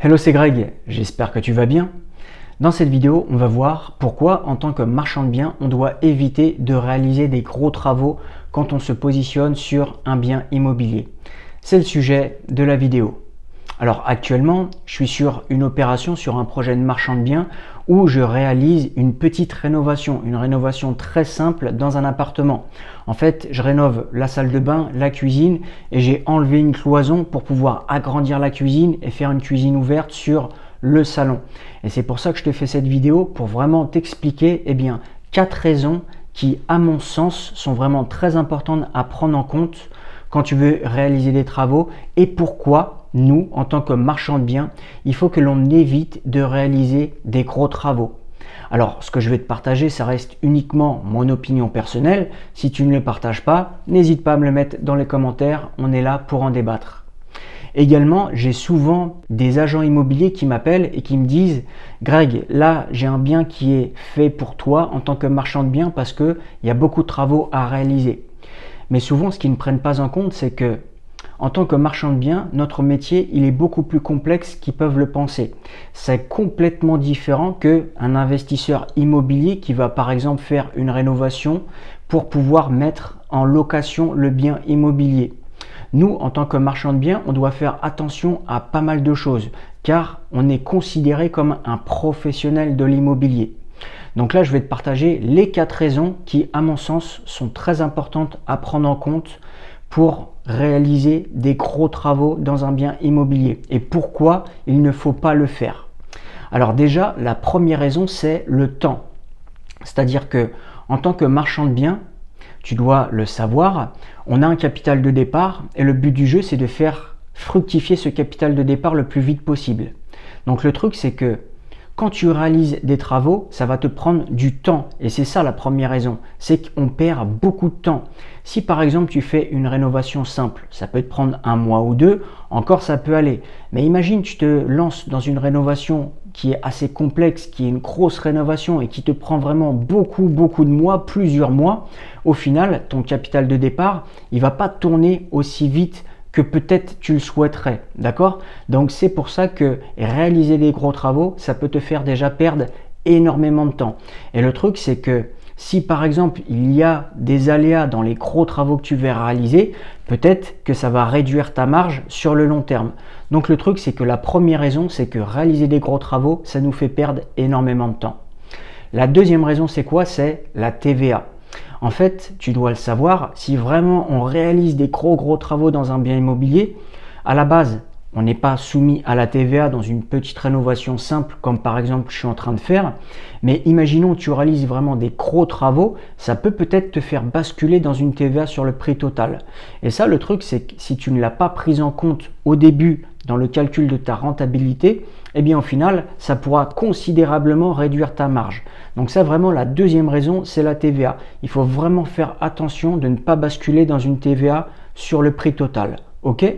Hello, c'est Greg, j'espère que tu vas bien. Dans cette vidéo, on va voir pourquoi en tant que marchand de biens, on doit éviter de réaliser des gros travaux quand on se positionne sur un bien immobilier. C'est le sujet de la vidéo. Alors actuellement, je suis sur une opération, sur un projet de marchand de biens où je réalise une petite rénovation, une rénovation très simple dans un appartement. En fait, je rénove la salle de bain, la cuisine et j'ai enlevé une cloison pour pouvoir agrandir la cuisine et faire une cuisine ouverte sur le salon. Et c'est pour ça que je te fais cette vidéo pour vraiment t'expliquer 4 raisons qui, à mon sens, sont vraiment très importantes à prendre en compte quand tu veux réaliser des travaux et pourquoi nous, en tant que marchands de biens, il faut que l'on évite de réaliser des gros travaux. Alors, ce que je vais te partager, ça reste uniquement mon opinion personnelle. Si tu ne le partages pas, n'hésite pas à me le mettre dans les commentaires. On est là pour en débattre. Également, j'ai souvent des agents immobiliers qui m'appellent et qui me disent « Greg, là, j'ai un bien qui est fait pour toi en tant que marchand de biens parce qu'il y a beaucoup de travaux à réaliser. » Mais souvent, ce qu'ils ne prennent pas en compte, c'est que en tant que marchand de biens, notre métier, il est beaucoup plus complexe qu'ils peuvent le penser. C'est complètement différent qu'un investisseur immobilier qui va par exemple faire une rénovation pour pouvoir mettre en location le bien immobilier. Nous, en tant que marchand de biens, on doit faire attention à pas mal de choses car on est considéré comme un professionnel de l'immobilier. Donc là, je vais te partager les 4 raisons qui, à mon sens, sont très importantes à prendre en compte pour réaliser des gros travaux dans un bien immobilier et pourquoi il ne faut pas le faire. Alors déjà, la première raison, c'est le temps. C'est-à-dire que en tant que marchand de biens, tu dois le savoir, on a un capital de départ et le but du jeu, c'est de faire fructifier ce capital de départ le plus vite possible. Donc le truc, c'est que quand tu réalises des travaux, ça va te prendre du temps et c'est ça la première raison, c'est qu'on perd beaucoup de temps. Si par exemple tu fais une rénovation simple, ça peut te prendre 1 mois ou 2, encore ça peut aller. Mais imagine tu te lances dans une rénovation qui est assez complexe, qui est une grosse rénovation et qui te prend vraiment beaucoup de mois, plusieurs mois. Au final, ton capital de départ, il va pas tourner aussi vite que peut-être tu le souhaiterais, d'accord? Donc c'est pour ça que réaliser des gros travaux, ça peut te faire déjà perdre énormément de temps. Et le truc, c'est que si par exemple il y a des aléas dans les gros travaux que tu vas réaliser, peut-être que ça va réduire ta marge sur le long terme. Donc le truc, c'est que la première raison, c'est que réaliser des gros travaux, ça nous fait perdre énormément de temps. La deuxième raison, c'est quoi? C'est la TVA. En fait, tu dois le savoir, si vraiment on réalise des gros travaux dans un bien immobilier, à la base, on n'est pas soumis à la TVA dans une petite rénovation simple comme par exemple je suis en train de faire. Mais imaginons que tu réalises vraiment des gros travaux, ça peut peut-être te faire basculer dans une TVA sur le prix total. Et ça, le truc, c'est que si tu ne l'as pas pris en compte au début dans le calcul de ta rentabilité, au final, ça pourra considérablement réduire ta marge. Donc ça, vraiment, la deuxième raison, c'est la TVA. Il faut vraiment faire attention de ne pas basculer dans une TVA sur le prix total. Ok ?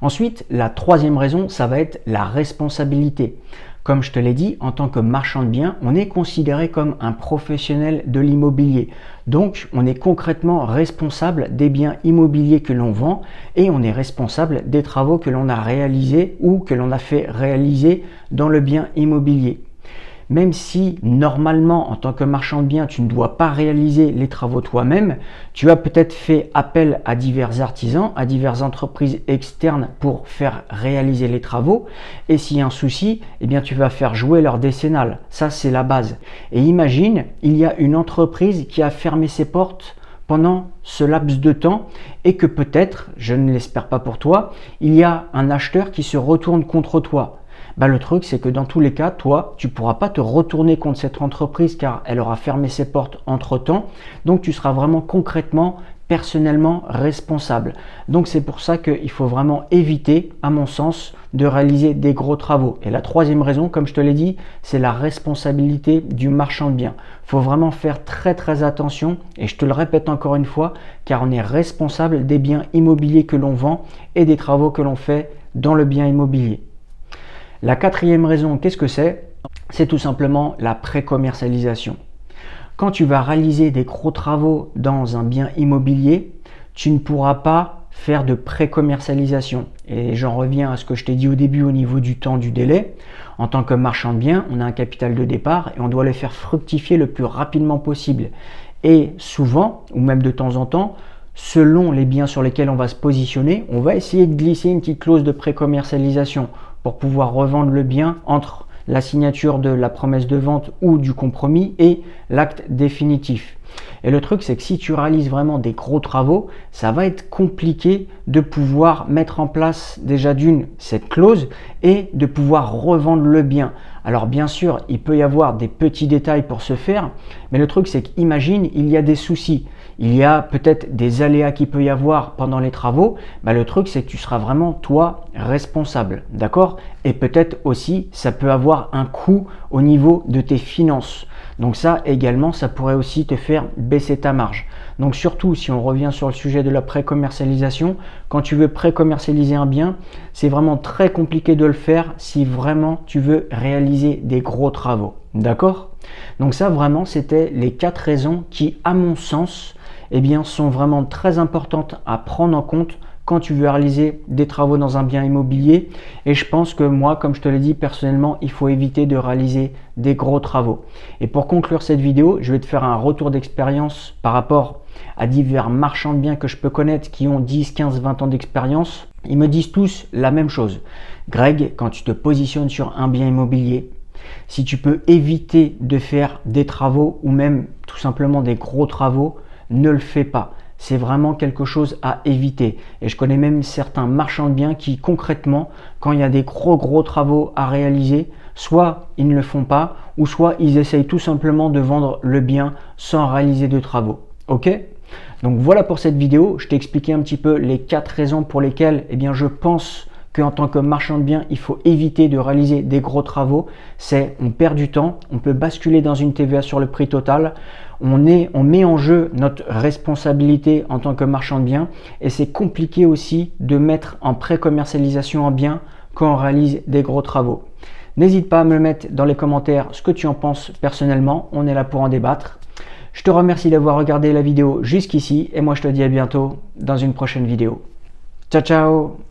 Ensuite, la troisième raison, ça va être la responsabilité. Comme je te l'ai dit, en tant que marchand de biens, on est considéré comme un professionnel de l'immobilier. Donc, on est concrètement responsable des biens immobiliers que l'on vend et on est responsable des travaux que l'on a réalisés ou que l'on a fait réaliser dans le bien immobilier. Même si normalement en tant que marchand de biens tu ne dois pas réaliser les travaux toi-même, tu as peut-être fait appel à divers artisans, à diverses entreprises externes pour faire réaliser les travaux et s'il y a un souci, tu vas faire jouer leur décennale. Ça, c'est la base. Et imagine, il y a une entreprise qui a fermé ses portes pendant ce laps de temps et que peut-être, je ne l'espère pas pour toi, il y a un acheteur qui se retourne contre toi. Le truc, c'est que dans tous les cas, toi, tu ne pourras pas te retourner contre cette entreprise car elle aura fermé ses portes entre-temps. Donc, tu seras vraiment concrètement, personnellement responsable. Donc, c'est pour ça qu'il faut vraiment éviter, à mon sens, de réaliser des gros travaux. Et la troisième raison, comme je te l'ai dit, c'est la responsabilité du marchand de biens. Il faut vraiment faire très attention et je te le répète encore une fois, car on est responsable des biens immobiliers que l'on vend et des travaux que l'on fait dans le bien immobilier. La quatrième raison, qu'est-ce que c'est? C'est tout simplement la pré-commercialisation. Quand tu vas réaliser des gros travaux dans un bien immobilier, tu ne pourras pas faire de pré-commercialisation. Et j'en reviens à ce que je t'ai dit au début au niveau du temps, du délai. En tant que marchand de biens, on a un capital de départ et on doit le faire fructifier le plus rapidement possible. Et souvent, ou même de temps en temps, selon les biens sur lesquels on va se positionner, on va essayer de glisser une petite clause de pré-commercialisation pour pouvoir revendre le bien entre la signature de la promesse de vente ou du compromis et l'acte définitif. Et le truc, c'est que si tu réalises vraiment des gros travaux, ça va être compliqué de pouvoir mettre en place déjà d'une cette clause et de pouvoir revendre le bien. Alors bien sûr, il peut y avoir des petits détails pour ce faire, mais le truc, c'est qu'imagine, il y a des soucis. Il y a peut-être des aléas qu'il peut y avoir pendant les travaux. Le truc, c'est que tu seras vraiment toi responsable, d'accord? Et peut-être aussi, ça peut avoir un coût au niveau de tes finances. Donc ça également, ça pourrait aussi te faire baisser ta marge. Donc surtout, si on revient sur le sujet de la pré-commercialisation, quand tu veux pré-commercialiser un bien, c'est vraiment très compliqué de le faire si vraiment tu veux réaliser des gros travaux. D'accord? Donc ça, vraiment, c'était les 4 raisons qui, à mon sens, sont vraiment très importantes à prendre en compte quand tu veux réaliser des travaux dans un bien immobilier. Et je pense que moi, comme je te l'ai dit personnellement, il faut éviter de réaliser des gros travaux. Et pour conclure cette vidéo, je vais te faire un retour d'expérience par rapport à divers marchands de biens que je peux connaître qui ont 10, 15, 20 ans d'expérience. Ils me disent tous la même chose. Greg, quand tu te positionnes sur un bien immobilier, si tu peux éviter de faire des travaux ou même tout simplement des gros travaux, ne le fais pas. C'est vraiment quelque chose à éviter. Et je connais même certains marchands de biens qui concrètement, quand il y a des gros travaux à réaliser, soit ils ne le font pas, ou soit ils essayent tout simplement de vendre le bien sans réaliser de travaux. Ok? Donc voilà pour cette vidéo. Je t'ai expliqué un petit peu les 4 raisons pour lesquelles je pense qu'en tant que marchand de biens, il faut éviter de réaliser des gros travaux. C'est on perd du temps, on peut basculer dans une TVA sur le prix total, on met en jeu notre responsabilité en tant que marchand de biens et c'est compliqué aussi de mettre en pré-commercialisation un bien quand on réalise des gros travaux. N'hésite pas à me le mettre dans les commentaires ce que tu en penses personnellement, on est là pour en débattre. Je te remercie d'avoir regardé la vidéo jusqu'ici et moi je te dis à bientôt dans une prochaine vidéo. Ciao ciao!